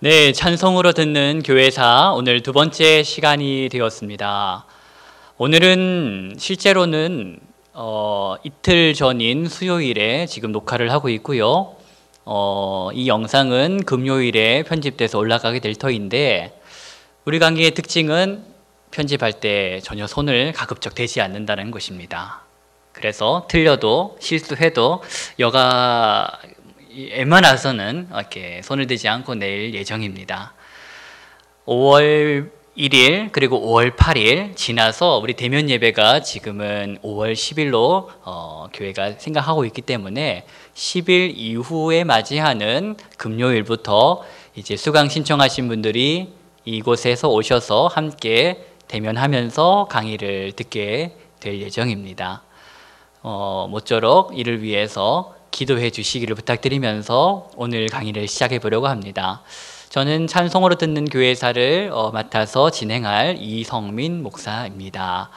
네, 찬송으로 듣는 교회사 오늘 두 번째 시간이 되었습니다. 오늘은 실제로는 이틀 전인 수요일에 지금 녹화를 하고 있고요. 이 영상은 금요일에 편집돼서 올라가게 될 터인데 우리 강의의 특징은 편집할 때 전혀 손을 가급적 대지 않는다는 것입니다. 그래서 틀려도 실수해도 여가 웬만해서는 이렇게 손을 대지 않고 낼 예정입니다. 5월 1일 그리고 5월 8일 지나서 우리 대면 예배가 지금은 5월 10일로 교회가 생각하고 있기 때문에 10일 이후에 맞이하는 금요일부터 이제 수강 신청하신 분들이 이곳에서 오셔서 함께 대면하면서 강의를 듣게 될 예정입니다. 모쪼록 이를 위해서 기도해 주시기를 부탁드리면서 오늘 강의를 시작해 보려고 합니다. 저는 찬송으로 듣는 교회사를 맡아서 진행할 이성민 목사입니다.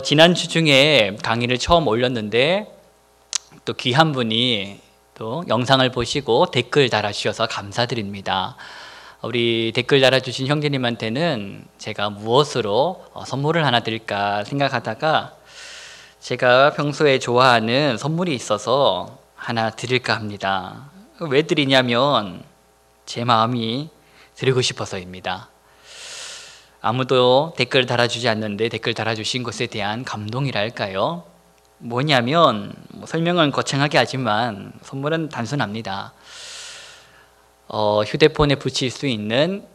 지난주 중에 강의를 처음 올렸는데 또 귀한 분이 또 영상을 보시고 댓글 달아주셔서 감사드립니다. 우리 댓글 달아주신 형제님한테는 제가 무엇으로 선물을 하나 드릴까 생각하다가 제가 평소에 좋아하는 선물이 있어서 하나 드릴까 합니다. 왜 드리냐면 제 마음이 드리고 싶어서입니다. 아무도 댓글 달아주지 않는데 댓글 달아주신 것에 대한 감동이랄까요? 뭐냐면 설명은 거창하게 하지만 선물은 단순합니다. 휴대폰에 붙일 수 있는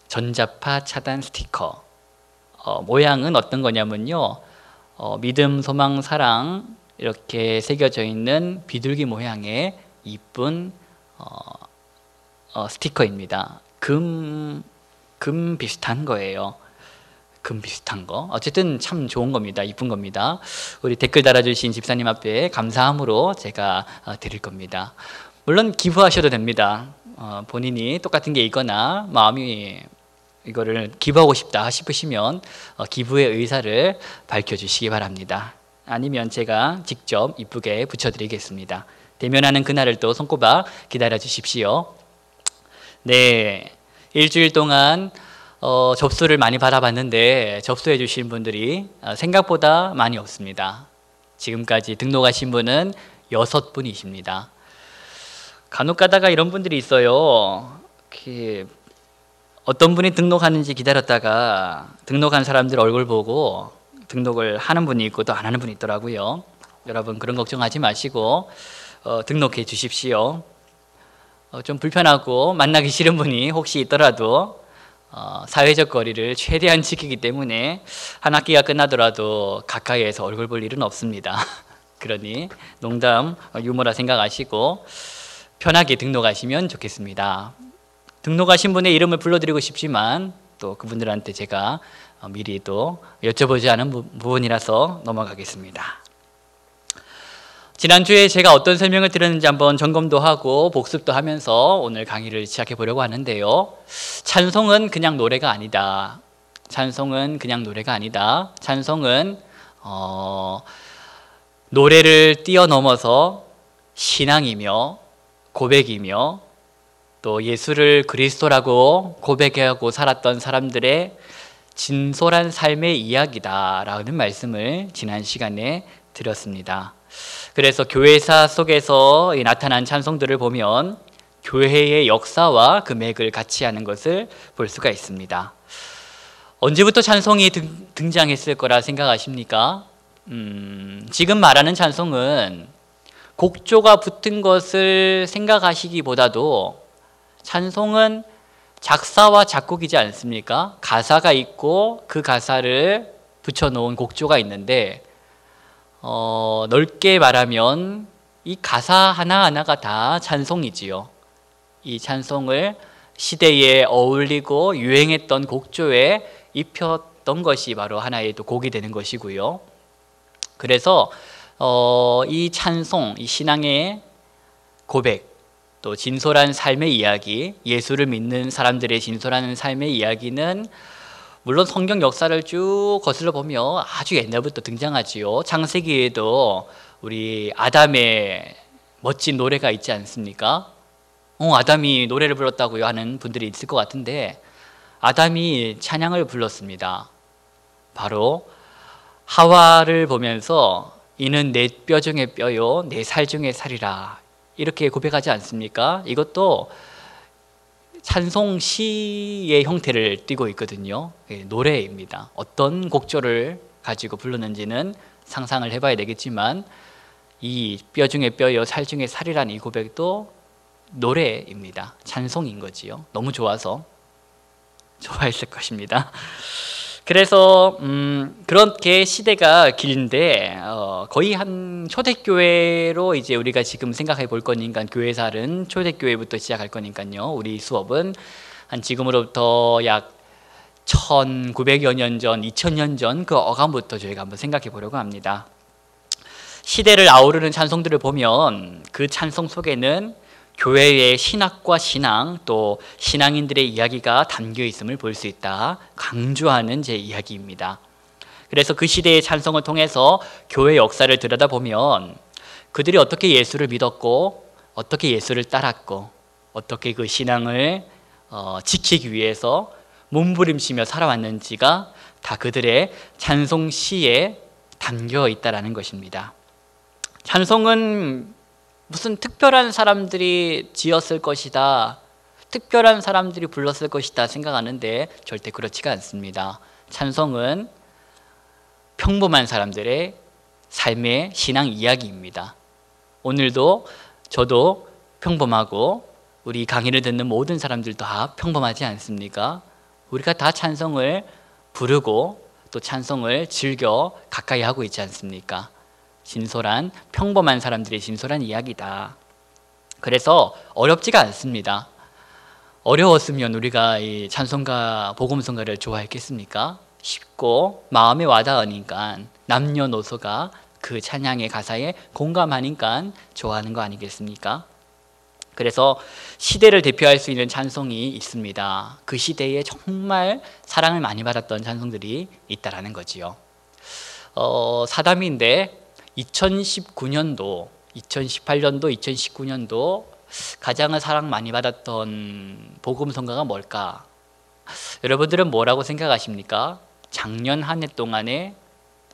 전자파 차단 스티커. 모양은 어떤 거냐면요. 믿음, 소망, 사랑 이렇게 새겨져 있는 비둘기 모양의 이쁜 스티커입니다. 금 비슷한 거예요. 금 비슷한 거. 어쨌든 참 좋은 겁니다. 이쁜 겁니다. 우리 댓글 달아주신 집사님 앞에 감사함으로 제가 드릴 겁니다. 물론 기부하셔도 됩니다. 본인이 똑같은 게 있거나 마음이 이거를 기부하고 싶다 싶으시면 기부의 의사를 밝혀주시기 바랍니다. 아니면 제가 직접 이쁘게 붙여드리겠습니다. 대면하는 그날을 또 손꼽아 기다려 주십시오. 네, 일주일 동안 접수를 많이 받아봤는데 접수해 주신 분들이 생각보다 많이 없습니다. 지금까지 등록하신 분은 6분이십니다. 간혹 가다가 이런 분들이 있어요. 어떤 분이 등록하는지 기다렸다가 등록한 사람들 얼굴 보고 등록을 하는 분이 있고 또 안 하는 분이 있더라고요. 여러분 그런 걱정하지 마시고 등록해 주십시오. 좀 불편하고 만나기 싫은 분이 혹시 있더라도 사회적 거리를 최대한 지키기 때문에 한 학기가 끝나더라도 가까이에서 얼굴 볼 일은 없습니다. 그러니 농담, 유머라 생각하시고 편하게 등록하시면 좋겠습니다. 등록하신 분의 이름을 불러드리고 싶지만 또 그분들한테 제가 미리 또 여쭤보지 않은 부분이라서 넘어가겠습니다. 지난주에 제가 어떤 설명을 드렸는지 한번 점검도 하고 복습도 하면서 오늘 강의를 시작해 보려고 하는데요. 찬송은 그냥 노래가 아니다. 찬송은 그냥 노래가 아니다. 찬송은 노래를 뛰어넘어서 신앙이며 고백이며 또 예수를 그리스도라고 고백하고 살았던 사람들의 진솔한 삶의 이야기다라는 말씀을 지난 시간에 드렸습니다. 그래서 교회사 속에서 나타난 찬송들을 보면 교회의 역사와 그 맥을 같이 하는 것을 볼 수가 있습니다. 언제부터 찬송이 등장했을 거라 생각하십니까? 지금 말하는 찬송은 곡조가 붙은 것을 생각하시기보다도 찬송은 작사와 작곡이지 않습니까? 가사가 있고 그 가사를 붙여놓은 곡조가 있는데 넓게 말하면 이 가사 하나하나가 다 찬송이지요. 이 찬송을 시대에 어울리고 유행했던 곡조에 입혔던 것이 바로 하나의 또 곡이 되는 것이고요. 그래서 이 찬송, 이 신앙의 고백, 또 진솔한 삶의 이야기, 예수를 믿는 사람들의 진솔한 삶의 이야기는 물론 성경 역사를 쭉 거슬러 보면 아주 옛날부터 등장하지요. 창세기에도 우리 아담의 멋진 노래가 있지 않습니까? 아담이 노래를 불렀다고요 하는 분들이 있을 것 같은데, 아담이 찬양을 불렀습니다. 바로 하와를 보면서 이는 내 뼈 중의 뼈요 내 살 중의 살이라, 이렇게 고백하지 않습니까? 이것도 찬송 시의 형태를 띠고 있거든요. 노래입니다. 어떤 곡조를 가지고 불렀는지는 상상을 해봐야 되겠지만, 이 뼈 중에 뼈요 살 중에 살이라는 이 고백도 노래입니다. 찬송인 거지요. 너무 좋아서 좋아했을 것입니다. 그래서 그렇게 시대가 긴데, 거의 한 초대교회로 이제 우리가 지금 생각해 볼 거니까, 교회살은 초대교회부터 시작할 거니까요. 우리 수업은 한 지금으로부터 약 1900여 년 전, 2000년 전 그 어감부터 저희가 한번 생각해 보려고 합니다. 시대를 아우르는 찬송들을 보면 그 찬송 속에는 교회의 신학과 신앙, 또 신앙인들의 이야기가 담겨 있음을 볼 수 있다, 강조하는 제 이야기입니다. 그래서 그 시대의 찬송을 통해서 교회 역사를 들여다보면 그들이 어떻게 예수를 믿었고, 어떻게 예수를 따랐고, 어떻게 그 신앙을 지키기 위해서 몸부림치며 살아왔는지가 다 그들의 찬송 시에 담겨 있다라는 것입니다. 찬송은 무슨 특별한 사람들이 지었을 것이다, 특별한 사람들이 불렀을 것이다 생각하는데 절대 그렇지가 않습니다. 찬송은 평범한 사람들의 삶의 신앙 이야기입니다. 오늘도 저도 평범하고 우리 강의를 듣는 모든 사람들 다 평범하지 않습니까? 우리가 다 찬송을 부르고 또 찬송을 즐겨 가까이 하고 있지 않습니까? 진솔한, 평범한 사람들의 진솔한 이야기다. 그래서 어렵지가 않습니다. 어려웠으면 우리가 이 찬송가, 복음성가를 좋아했겠습니까? 쉽고 마음에 와닿으니까, 남녀노소가 그 찬양의 가사에 공감하니까 좋아하는 거 아니겠습니까? 그래서 시대를 대표할 수 있는 찬송이 있습니다. 그 시대에 정말 사랑을 많이 받았던 찬송들이 있다라는 거지요. 사담인데 2019년도, 2018년도, 2019년도 가장 사랑 많이 받았던 복음성가가 뭘까? 여러분들은 뭐라고 생각하십니까? 작년 한 해 동안에,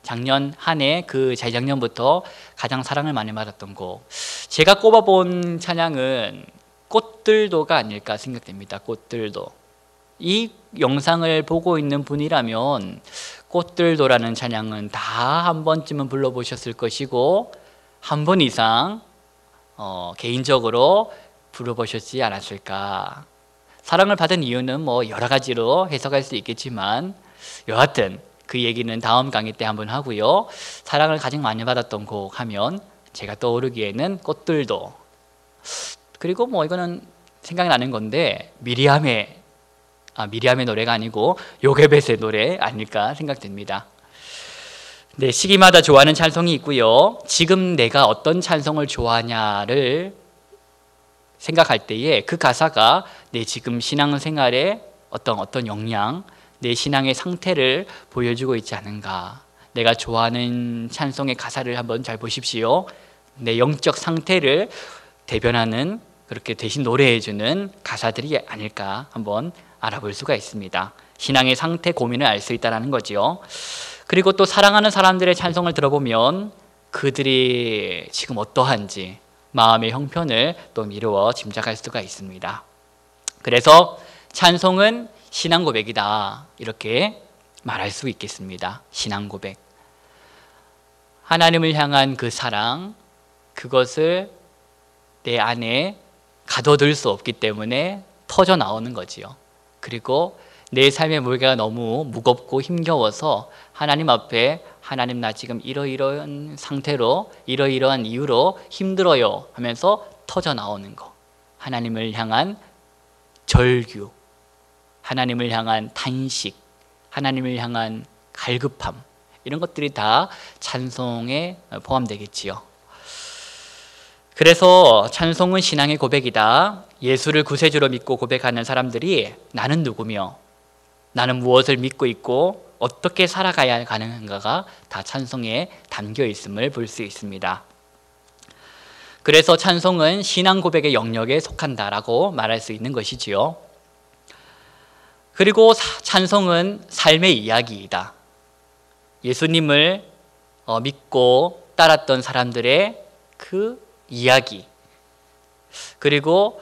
작년 한 해 그 재작년부터 가장 사랑을 많이 받았던 곡, 제가 꼽아본 찬양은 꽃들도가 아닐까 생각됩니다. 꽃들도. 이 영상을 보고 있는 분이라면 꽃들도라는 찬양은 다 한 번쯤은 불러보셨을 것이고, 한 번 이상 개인적으로 불러보셨지 않았을까. 사랑을 받은 이유는 뭐 여러 가지로 해석할 수 있겠지만, 여하튼 그 얘기는 다음 강의 때 한번 하고요. 사랑을 가장 많이 받았던 곡 하면 제가 떠오르기에는 꽃들도, 그리고 뭐 이거는 생각나는 건데 미리암의 노래가 아니고 요게벳의 노래 아닐까 생각됩니다. 네, 시기마다 좋아하는 찬송이 있고요. 지금 내가 어떤 찬송을 좋아하냐를 생각할 때에 그 가사가 내 지금 신앙생활에 어떤 역량, 내 신앙의 상태를 보여주고 있지 않은가. 내가 좋아하는 찬송의 가사를 한번 잘 보십시오. 내 영적 상태를 대변하는, 그렇게 대신 노래해주는 가사들이 아닐까 한번 알아볼 수가 있습니다. 신앙의 상태 고민을 알 수 있다는 거죠. 그리고 또 사랑하는 사람들의 찬송을 들어보면 그들이 지금 어떠한지 마음의 형편을 또 미루어 짐작할 수가 있습니다. 그래서 찬송은 신앙 고백이다, 이렇게 말할 수 있겠습니다. 신앙 고백. 하나님을 향한 그 사랑, 그것을 내 안에 가둬둘 수 없기 때문에 터져 나오는 거지요. 그리고 내 삶의 무게가 너무 무겁고 힘겨워서 하나님 앞에, 하나님 나 지금 이러이러한 상태로 이러이러한 이유로 힘들어요 하면서 터져 나오는 거. 하나님을 향한 절규, 하나님을 향한 탄식, 하나님을 향한 갈급함, 이런 것들이 다 찬송에 포함되겠지요. 그래서 찬송은 신앙의 고백이다. 예수를 구세주로 믿고 고백하는 사람들이 나는 누구며, 나는 무엇을 믿고 있고 어떻게 살아가야 가능한가가 다 찬송에 담겨 있음을 볼 수 있습니다. 그래서 찬송은 신앙 고백의 영역에 속한다라고 말할 수 있는 것이지요. 그리고 찬송은 삶의 이야기이다. 예수님을 믿고 따랐던 사람들의 그 이야기. 그리고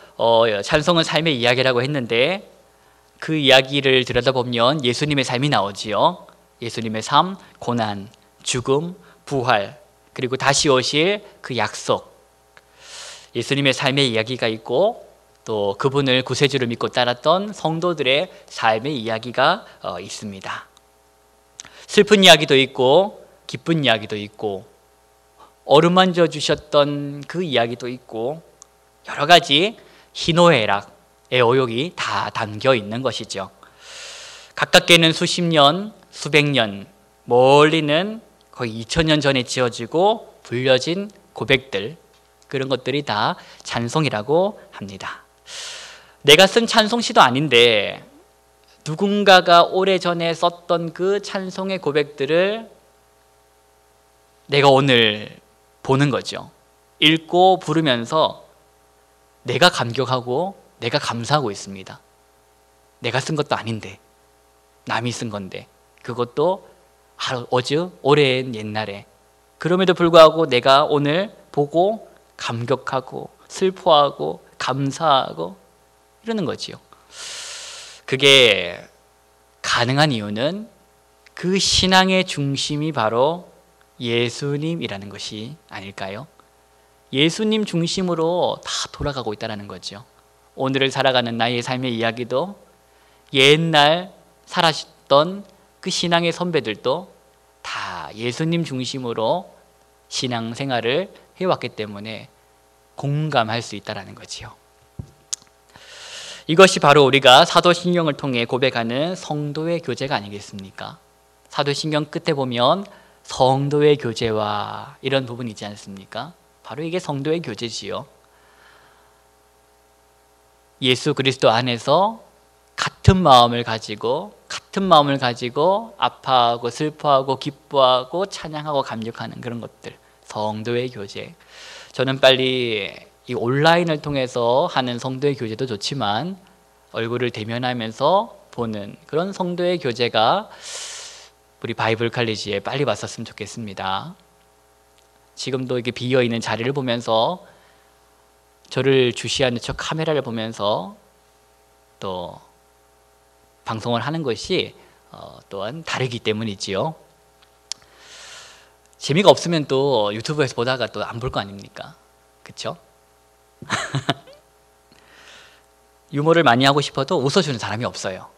찬송은 삶의 이야기라고 했는데 그 이야기를 들여다보면 예수님의 삶이 나오지요. 예수님의 삶, 고난, 죽음, 부활, 그리고 다시 오실 그 약속. 예수님의 삶의 이야기가 있고 또 그분을 구세주를 믿고 따랐던 성도들의 삶의 이야기가 있습니다. 슬픈 이야기도 있고 기쁜 이야기도 있고 어루만져 주셨던 그 이야기도 있고 여러 가지 희노애락의 어욕이 다 담겨 있는 것이죠. 가깝게는 수십 년, 수백 년, 멀리는 거의 2000년 전에 지어지고 불려진 고백들, 그런 것들이 다 찬송이라고 합니다. 내가 쓴 찬송시도 아닌데 누군가가 오래전에 썼던 그 찬송의 고백들을 내가 오늘 보는 거죠. 읽고 부르면서 내가 감격하고 내가 감사하고 있습니다. 내가 쓴 것도 아닌데 남이 쓴 건데 그것도 어제 오랜 옛날에, 그럼에도 불구하고 내가 오늘 보고 감격하고 슬퍼하고 감사하고 이러는 거지요. 그게 가능한 이유는 그 신앙의 중심이 바로 예수님이라는 것이 아닐까요? 예수님 중심으로 다 돌아가고 있다는 거죠. 오늘을 살아가는 나의 삶의 이야기도 옛날 살아셨던 그 신앙의 선배들도 다 예수님 중심으로 신앙생활을 해왔기 때문에 공감할 수 있다는 거지요. 이것이 바로 우리가 사도신경을 통해 고백하는 성도의 교제가 아니겠습니까? 사도신경 끝에 보면 성도의 교제와 이런 부분이 있지 않습니까? 바로 이게 성도의 교제지요. 예수 그리스도 안에서 같은 마음을 가지고 아파하고 슬퍼하고 기뻐하고 찬양하고 감격하는 그런 것들, 성도의 교제. 저는 빨리 이 온라인을 통해서 하는 성도의 교제도 좋지만 얼굴을 대면하면서 보는 그런 성도의 교제가 우리 바이블 칼리지에 빨리 왔었으면 좋겠습니다. 지금도 이렇게 비어있는 자리를 보면서 저를 주시하는 저 카메라를 보면서 또 방송을 하는 것이 또한 다르기 때문이지요. 재미가 없으면 또 유튜브에서 보다가 또 안 볼 거 아닙니까? 그렇죠? 유머를 많이 하고 싶어도 웃어주는 사람이 없어요.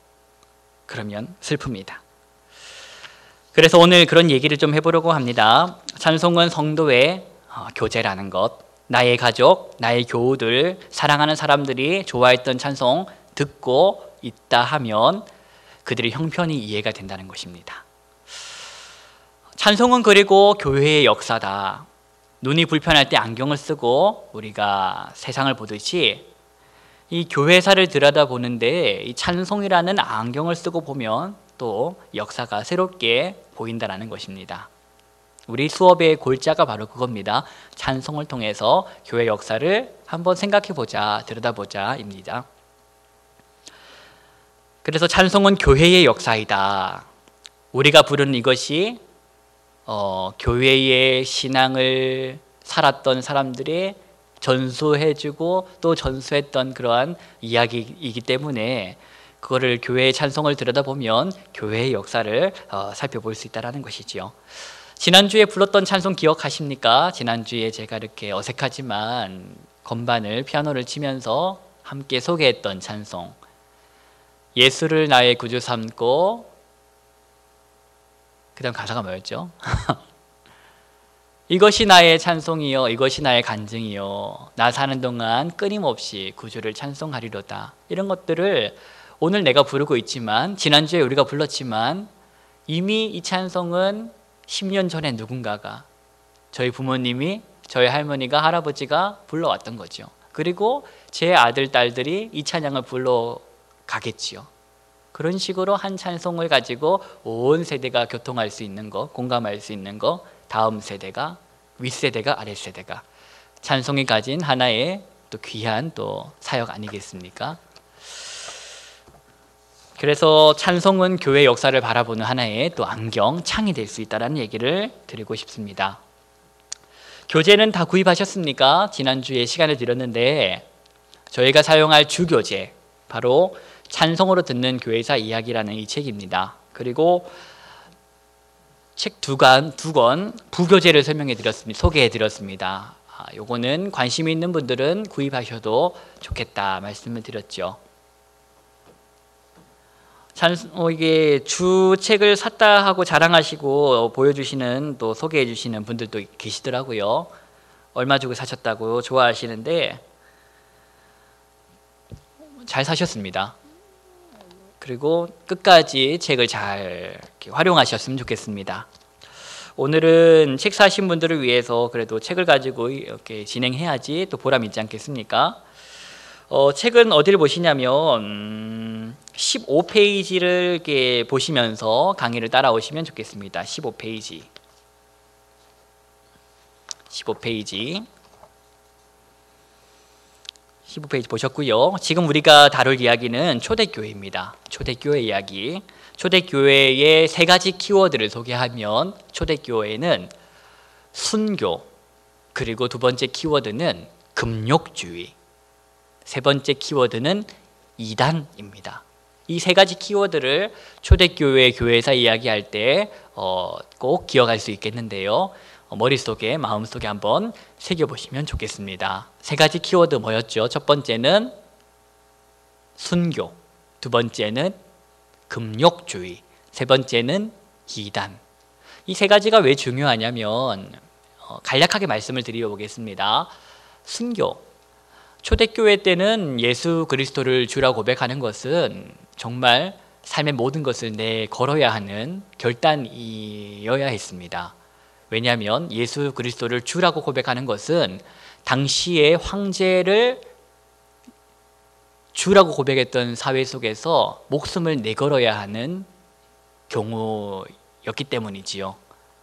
그러면 슬픕니다. 그래서 오늘 그런 얘기를 좀 해보려고 합니다. 찬송은 성도의 교제라는 것, 나의 가족, 나의 교우들, 사랑하는 사람들이 좋아했던 찬송 듣고 있다 하면 그들이 형편이 이해가 된다는 것입니다. 찬송은 그리고 교회의 역사다. 눈이 불편할 때 안경을 쓰고 우리가 세상을 보듯이 이 교회사를 들여다보는데 이 찬송이라는 안경을 쓰고 보면 또 역사가 새롭게 보인다는 것입니다. 우리 수업의 골자가 바로 그겁니다. 찬송을 통해서 교회 역사를 한번 생각해보자, 들여다보자입니다. 그래서 찬송은 교회의 역사이다. 우리가 부르는 이것이 교회의 신앙을 살았던 사람들의 전수해주고 또 전수했던 그러한 이야기이기 때문에 그거를 교회의 찬송을 들여다보면 교회의 역사를 살펴볼 수 있다는 것이지요. 지난주에 불렀던 찬송 기억하십니까? 지난주에 제가 이렇게 어색하지만 건반을 피아노를 치면서 함께 소개했던 찬송, 예수를 나의 구주 삼고, 그 다음 가사가 뭐였죠? 이것이 나의 찬송이요, 이것이 나의 간증이요, 나 사는 동안 끊임없이 구주를 찬송하리로다. 이런 것들을 오늘 내가 부르고 있지만, 지난주에 우리가 불렀지만 이미 이 찬송은 10년 전에 누군가가, 저희 부모님이, 저희 할머니가, 할아버지가 불러왔던 거죠. 그리고 제 아들, 딸들이 이 찬양을 불러가겠지요. 그런 식으로 한 찬송을 가지고 온 세대가 교통할 수 있는 거, 공감할 수 있는 거, 다음 세대가, 윗세대가, 아랫세대가 찬송이 가진 하나의 또 귀한 또 사역 아니겠습니까? 그래서 찬송은 교회 역사를 바라보는 하나의 또 안경, 창이 될 수 있다는 얘기를 드리고 싶습니다. 교재는 다 구입하셨습니까? 지난주에 시간을 드렸는데 저희가 사용할 주교재, 바로 찬송으로 듣는 교회사 이야기라는 이 책입니다. 그리고 책 두 권 부교재를 소개해 드렸습니다. 요거는 관심이 있는 분들은 구입하셔도 좋겠다 말씀을 드렸죠. 이게 주책을 샀다 하고 자랑하시고 보여주시는, 또 소개해 주시는 분들도 계시더라고요. 얼마 주고 사셨다고 좋아하시는데 잘 사셨습니다. 그리고 끝까지 책을 잘 활용하셨으면 좋겠습니다. 오늘은 책 사신 분들을 위해서 그래도 책을 가지고 이렇게 진행해야지 또 보람 있지 않겠습니까? 책은 어디를 보시냐면 15페이지를 이렇게 보시면서 강의를 따라오시면 좋겠습니다. 15페이지 보셨고요. 지금 우리가 다룰 이야기는 초대교회입니다. 초대교회 이야기. 초대교회의 세 가지 키워드를 소개하면, 초대교회는 순교, 그리고 두 번째 키워드는 금욕주의, 세 번째 키워드는 이단입니다. 이 세 가지 키워드를 초대교회 교회사 이야기할 때 꼭 기억할 수 있겠는데요. 머릿속에, 마음속에 한번 새겨보시면 좋겠습니다. 세 가지 키워드 뭐였죠? 첫 번째는 순교, 두 번째는 금욕주의, 세 번째는 이단. 이 세 가지가 왜 중요하냐면 간략하게 말씀을 드려보겠습니다. 순교, 초대교회 때는 예수 그리스도를 주라 고백하는 것은 정말 삶의 모든 것을 내걸어야 하는 결단이어야 했습니다. 왜냐하면 예수 그리스도를 주라고 고백하는 것은 당시의 황제를 주라고 고백했던 사회 속에서 목숨을 내걸어야 하는 경우였기 때문이지요.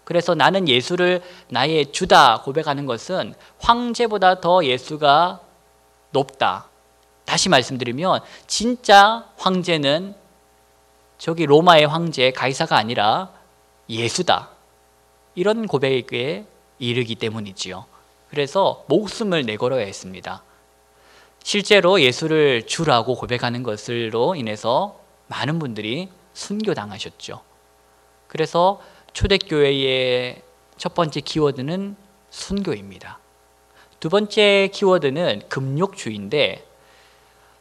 그래서 나는 예수를 나의 주다 고백하는 것은 황제보다 더 예수가 높다. 다시 말씀드리면 진짜 황제는 저기 로마의 황제 가이사가 아니라 예수다. 이런 고백에 이르기 때문이지요. 그래서 목숨을 내걸어야 했습니다. 실제로 예수를 주라고 고백하는 것으로 인해서 많은 분들이 순교당하셨죠. 그래서 초대교회의 첫 번째 키워드는 순교입니다. 두 번째 키워드는 금욕주의인데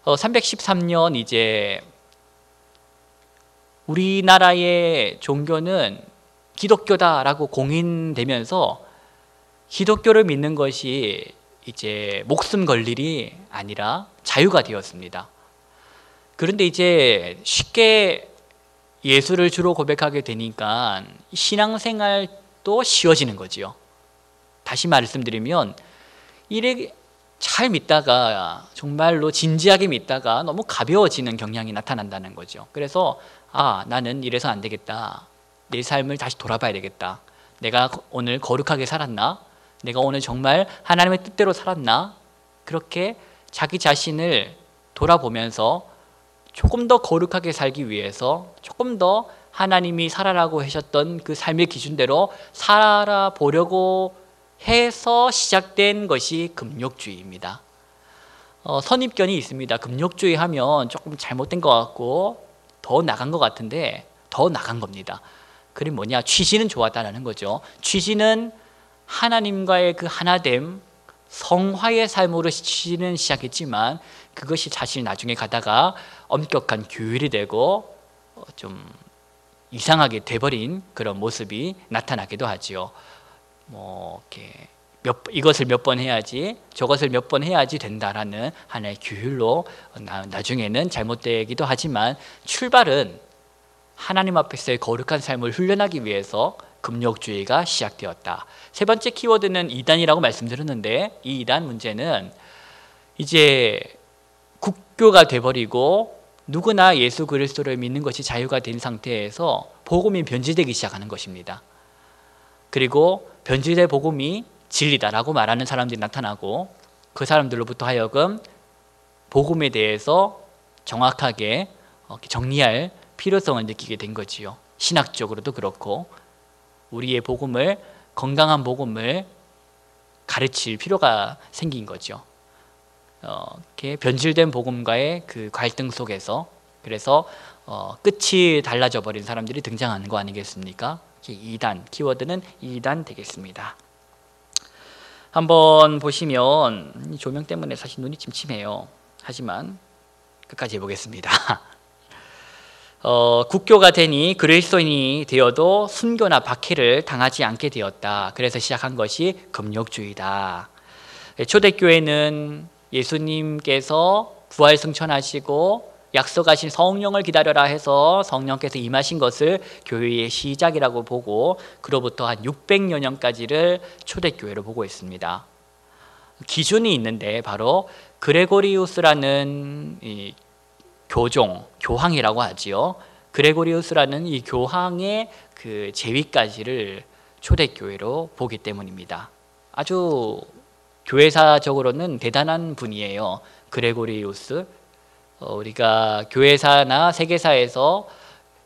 313년 이제 우리나라의 종교는 기독교다라고 공인되면서 기독교를 믿는 것이 이제 목숨 걸 일이 아니라 자유가 되었습니다. 그런데 이제 쉽게 예수를 주로 고백하게 되니까 신앙생활도 쉬워지는 거지요. 다시 말씀드리면 이래 잘 믿다가 정말로 진지하게 믿다가 너무 가벼워지는 경향이 나타난다는 거죠. 그래서 나는 이래서 안 되겠다. 내 삶을 다시 돌아봐야 되겠다. 내가 오늘 거룩하게 살았나? 내가 오늘 정말 하나님의 뜻대로 살았나? 그렇게 자기 자신을 돌아보면서 조금 더 거룩하게 살기 위해서 조금 더 하나님이 살아라고 하셨던 그 삶의 기준대로 살아보려고 해서 시작된 것이 금욕주의입니다. 선입견이 있습니다. 금욕주의 하면 조금 잘못된 것 같고 더 나간 것 같은데 더 나간 겁니다. 그게 뭐냐? 취지는 좋았다는 거죠. 취지는 하나님과의 그 하나됨, 성화의 삶으로 취지는 시작했지만 그것이 사실 나중에 가다가 엄격한 규율이 되고 좀 이상하게 돼버린 그런 모습이 나타나기도 하지요. 이렇게 이것을 몇 번 해야지, 저것을 몇 번 해야지 된다라는 하나의 규율로 나중에는 잘못되기도 하지만 출발은 하나님 앞에서의 거룩한 삶을 훈련하기 위해서 금욕주의가 시작되었다. 세 번째 키워드는 이단이라고 말씀드렸는데 이 이단 문제는 이제 국교가 돼버리고 누구나 예수 그리스도를 믿는 것이 자유가 된 상태에서 복음이 변질되기 시작하는 것입니다. 그리고 변질된 복음이 진리다라고 말하는 사람들이 나타나고 그 사람들로부터 하여금 복음에 대해서 정확하게 정리할 필요성을 느끼게 된 거지요. 신학적으로도 그렇고 우리의 복음을, 건강한 복음을 가르칠 필요가 생긴 거죠. 이렇게 변질된 복음과의 그 갈등 속에서, 그래서 끝이 달라져 버린 사람들이 등장하는 거 아니겠습니까? 이단, 키워드는 이단 되겠습니다. 한번 보시면 이 조명 때문에 사실 눈이 침침해요. 하지만 끝까지 해보겠습니다. 국교가 되니 그리스도인이 되어도 순교나 박해를 당하지 않게 되었다. 그래서 시작한 것이 금욕주의다. 초대교회는 예수님께서 부활 승천하시고 약속하신 성령을 기다려라 해서 성령께서 임하신 것을 교회의 시작이라고 보고 그로부터 한 600여 년까지를 초대교회로 보고 있습니다. 기준이 있는데 바로 그레고리우스라는 이 교황이라고 하지요. 그레고리우스라는 이 교황의 그 제위까지를 초대교회로 보기 때문입니다. 아주 교회사적으로는 대단한 분이에요. 그레고리우스. 우리가 교회사나 세계사에서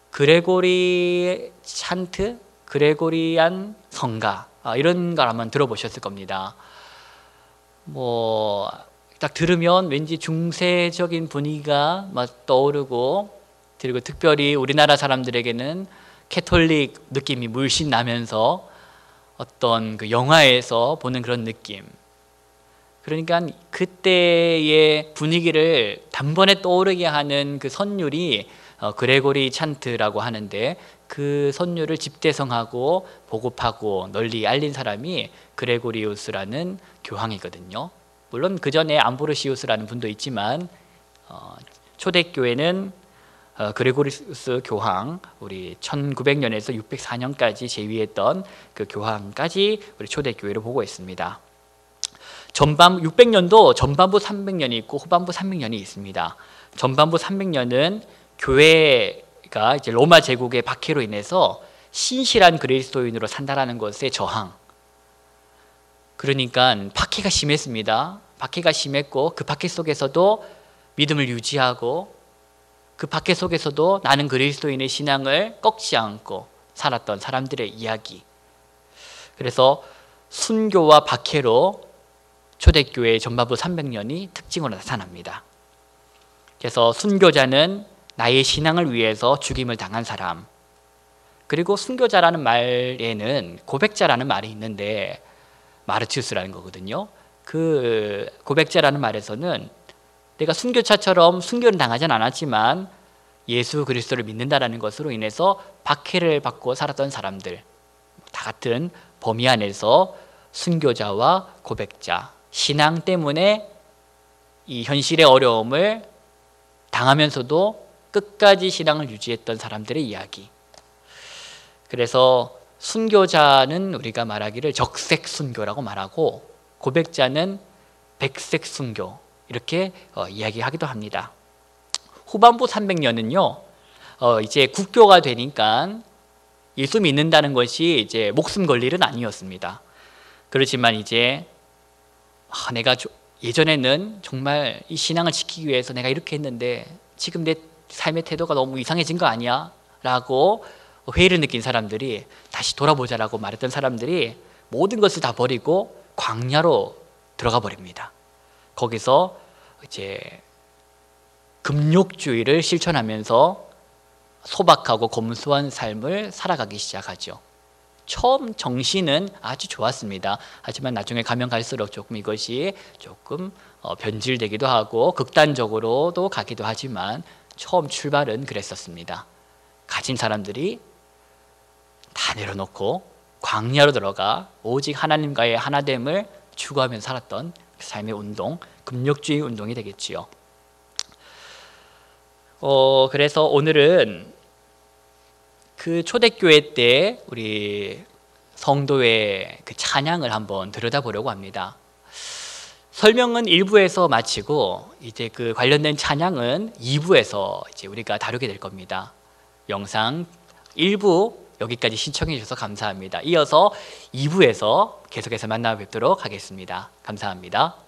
그레고리 찬트, 그레고리안 성가 이런 걸 한번 들어보셨을 겁니다. 딱 들으면 왠지 중세적인 분위기가 막 떠오르고, 그리고 특별히 우리나라 사람들에게는 캐톨릭 느낌이 물씬 나면서 어떤 그 영화에서 보는 그런 느낌. 그러니까 그때의 분위기를 단번에 떠오르게 하는 그 선율이 그레고리 찬트라고 하는데, 그 선율을 집대성하고 보급하고 널리 알린 사람이 그레고리우스라는 교황이거든요. 물론 그 전에 암브로시우스라는 분도 있지만 초대교회는 그레고리우스 교황, 우리 1900년에서 604년까지 제위했던 그 교황까지 우리 초대교회를 보고 있습니다. 600년도 전반부 300년이 있고 후반부 300년이 있습니다. 전반부 300년은 교회가 이제 로마 제국의 박해로 인해서 신실한 그리스도인으로 산다라는 것에 저항. 그러니까 박해가 심했습니다. 박해가 심했고 그 박해 속에서도 믿음을 유지하고 그 박해 속에서도 나는 그리스도인의 신앙을 꺾지 않고 살았던 사람들의 이야기. 그래서 순교와 박해로 초대교회의 전반부 300년이 특징으로 나타납니다. 그래서 순교자는 나의 신앙을 위해서 죽임을 당한 사람. 그리고 순교자라는 말에는 고백자라는 말이 있는데 마르티우스라는 거거든요. 그 고백자라는 말에서는 내가 순교자처럼 순교는 당하진 않았지만 예수 그리스도를 믿는다라는 것으로 인해서 박해를 받고 살았던 사람들, 다 같은 범위 안에서 순교자와 고백자, 신앙 때문에 이 현실의 어려움을 당하면서도 끝까지 신앙을 유지했던 사람들의 이야기. 그래서 순교자는 우리가 말하기를 적색 순교라고 말하고 고백자는 백색 순교, 이렇게 이야기하기도 합니다. 후반부 300년은요, 이제 국교가 되니까 예수 믿는다는 것이 이제 목숨 걸 일은 아니었습니다. 그렇지만 이제 내가 예전에는 정말 이 신앙을 지키기 위해서 내가 이렇게 했는데 지금 내 삶의 태도가 너무 이상해진 거 아니야? 라고 회의를 느낀 사람들이, 다시 돌아보자라고 말했던 사람들이 모든 것을 다 버리고 광야로 들어가 버립니다. 거기서 이제 금욕주의를 실천하면서 소박하고 검소한 삶을 살아가기 시작하죠. 처음 정신은 아주 좋았습니다. 하지만 나중에 가면 갈수록 조금 이것이 조금 변질되기도 하고 극단적으로도 가기도 하지만 처음 출발은 그랬었습니다. 가진 사람들이 다 내려놓고 광야로 들어가 오직 하나님과의 하나됨을 추구하면서 살았던 삶의 운동, 금욕주의 운동이 되겠지요. 그래서 오늘은 그 초대교회 때 우리 성도의 그 찬양을 한번 들여다보려고 합니다. 설명은 1부에서 마치고 이제 그 관련된 찬양은 2부에서 이제 우리가 다루게 될 겁니다. 영상 1부 여기까지 신청해 주셔서 감사합니다. 이어서 2부에서 계속해서 만나 뵙도록 하겠습니다. 감사합니다.